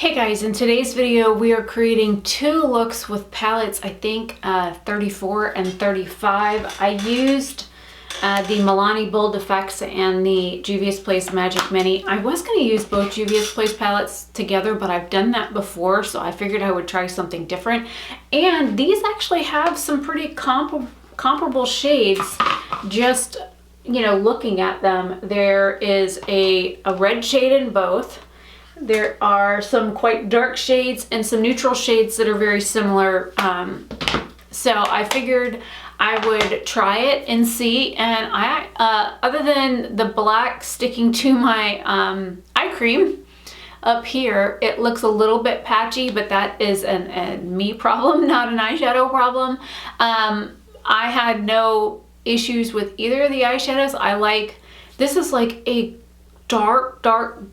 Hey guys, in today's video we are creating two looks with palettes, I think 34 and 35. I used the Milani Bold Effects and the Juvia's Place Magic Mini. I was going to use both Juvia's Place palettes together, but I've done that before, so I figured I would try something different. And these actually have some pretty comparable shades. Just, you know, looking at them, there is a red shade in both. There are some quite dark shades and some neutral shades that are very similar. So I figured I would try it and see. And I, other than the black sticking to my eye cream up here, it looks a little bit patchy, but that is a me problem, not an eyeshadow problem. I had no issues with either of the eyeshadows. This is like a dark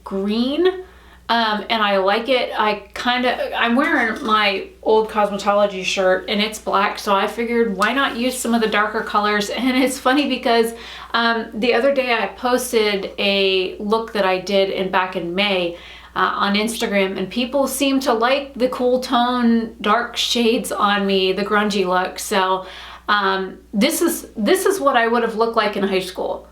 green. And I like it. I'm wearing my old cosmetology shirt and it's black, so I figured why not use some of the darker colors. And it's funny because the other day I posted a look that I did back in May on Instagram, and people seem to like the cool tone dark shades on me, the grungy look. So this is what I would have looked like in high school.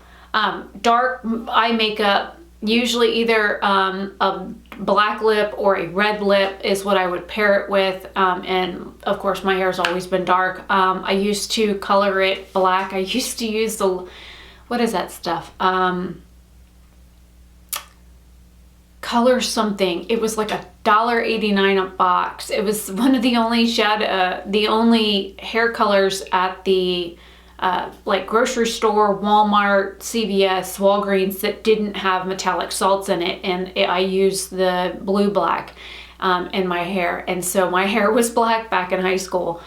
Dark eye makeup, usually either a black lip or a red lip is what I would pair it with. And of course my hair's always been dark. I used to color it black. I used to use what is that stuff? Color something. It was like $1.89 a box. It was one of the only hair colors at the like grocery store, Walmart, CVS, Walgreens that didn't have metallic salts in it, and I used the blue black in my hair, and so my hair was black back in high school.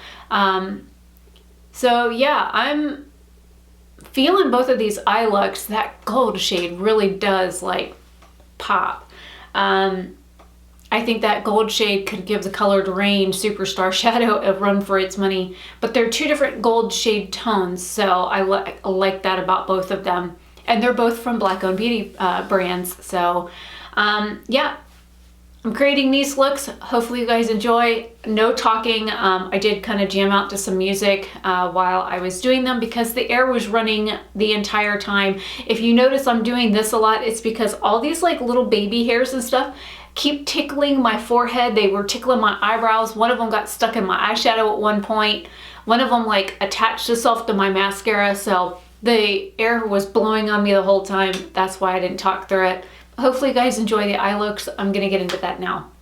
So yeah, I'm feeling both of these eye looks. That gold shade really does like pop. I think that gold shade could give the Colored Rain Superstar Shadow a run for its money, but they're two different gold shade tones, so I like that about both of them. And they're both from Black-owned beauty brands, so yeah. I'm creating these looks. Hopefully you guys enjoy. No talking. I did kind of jam out to some music while I was doing them because the air was running the entire time. If you notice I'm doing this a lot, it's because all these like little baby hairs and stuff keep tickling my forehead. They were tickling my eyebrows. One of them got stuck in my eyeshadow at one point. One of them like attached itself to my mascara, so the air was blowing on me the whole time. That's why I didn't talk through it. Hopefully you guys enjoy the eye looks. I'm gonna get into that now.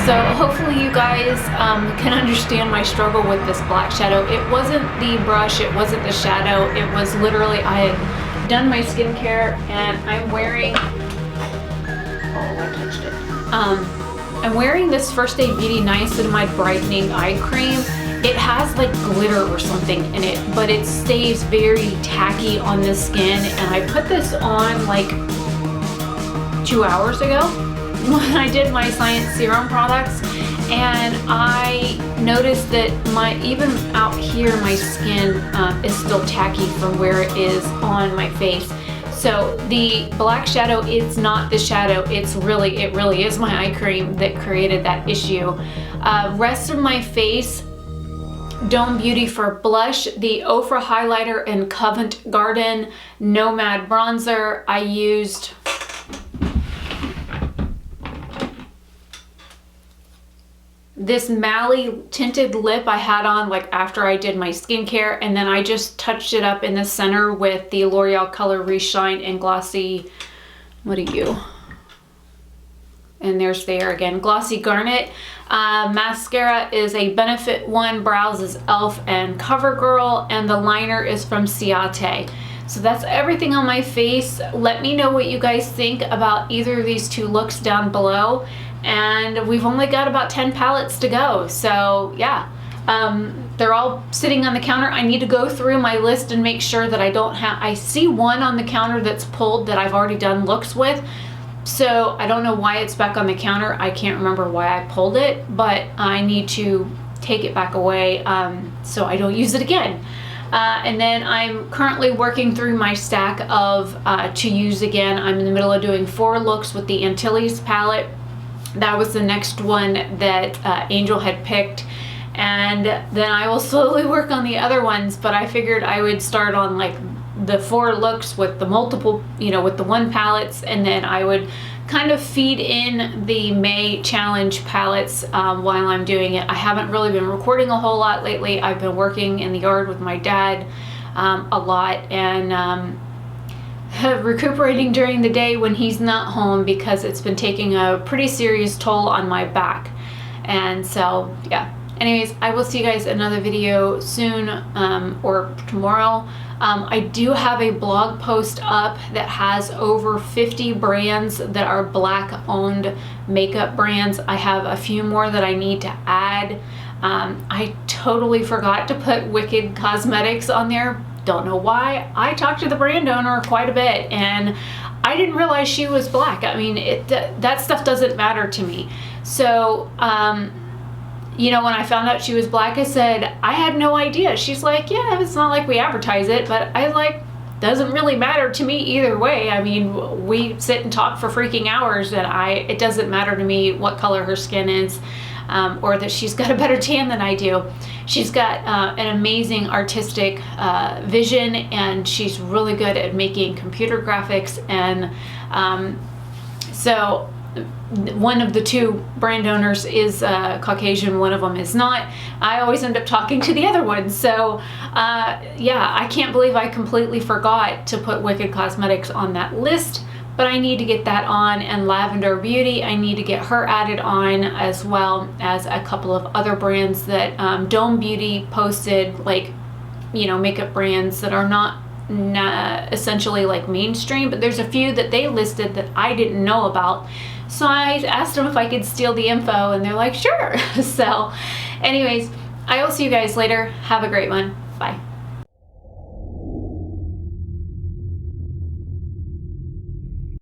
So hopefully you guys can understand my struggle with this black shadow. It wasn't the brush, it wasn't the shadow, it was literally, I had done my skincare and I'm wearing, oh, I touched it. I'm wearing this First Aid Beauty Niacinamide Brightening Eye Cream. It has like glitter or something in it, but it stays very tacky on the skin. And I put this on like 2 hours ago when I did my Science Serum products, and I noticed that even out here my skin is still tacky from where it is on my face. So the black shadow, it's not the shadow, it really is my eye cream that created that issue. Rest of my face, Dome Beauty for blush, the Ofra highlighter and Covent Garden Nomad bronzer. I used this Mally tinted lip I had on like after I did my skincare, and then I just touched it up in the center with the L'Oreal Color Reshine and Glossy, and there's there again, Glossy Garnet. Mascara is a Benefit One, brows is e.l.f. and CoverGirl, and the liner is from Ciate. So that's everything on my face. Let me know what you guys think about either of these two looks down below. And we've only got about 10 palettes to go. So yeah, they're all sitting on the counter. I need to go through my list and make sure that I see one on the counter that's pulled that I've already done looks with. So I don't know why it's back on the counter. I can't remember why I pulled it, but I need to take it back away so I don't use it again. And then I'm currently working through my stack of to use again. I'm in the middle of doing 4 looks with the Antilles palette. That was the next one that Angel had picked, and then I will slowly work on the other ones, but I figured I would start on like the 4 looks with the multiple, with the 1 palettes, and then I would kind of feed in the May challenge palettes while I'm doing it. I haven't really been recording a whole lot lately. I've been working in the yard with my dad a lot, and recuperating during the day when he's not home, because it's been taking a pretty serious toll on my back. And so yeah, anyways, I will see you guys in another video soon, or tomorrow. I do have a blog post up that has over 50 brands that are black owned makeup brands. I have a few more that I need to add. I totally forgot to put Wicked Cosmetics on there. Don't know why. I talked to the brand owner quite a bit, and I didn't realize she was black. I mean, that stuff doesn't matter to me. So, when I found out she was black, I said, I had no idea. She's like, yeah, it's not like we advertise it, but I was like, doesn't really matter to me either way. I mean, we sit and talk for freaking hours, and it doesn't matter to me what color her skin is, or that she's got a better tan than I do. She's got an amazing artistic vision, and she's really good at making computer graphics. And so one of the two brand owners is Caucasian, one of them is not. I always end up talking to the other one. So yeah, I can't believe I completely forgot to put Wicked Cosmetics on that list, but I need to get that on. And Lavender Beauty, I need to get her added on, as well as a couple of other brands that Dome Beauty posted, like, you know, makeup brands that are not essentially like mainstream, but there's a few that they listed that I didn't know about. So I asked them if I could steal the info, and they're like, sure. So anyways, I will see you guys later. Have a great one. Bye.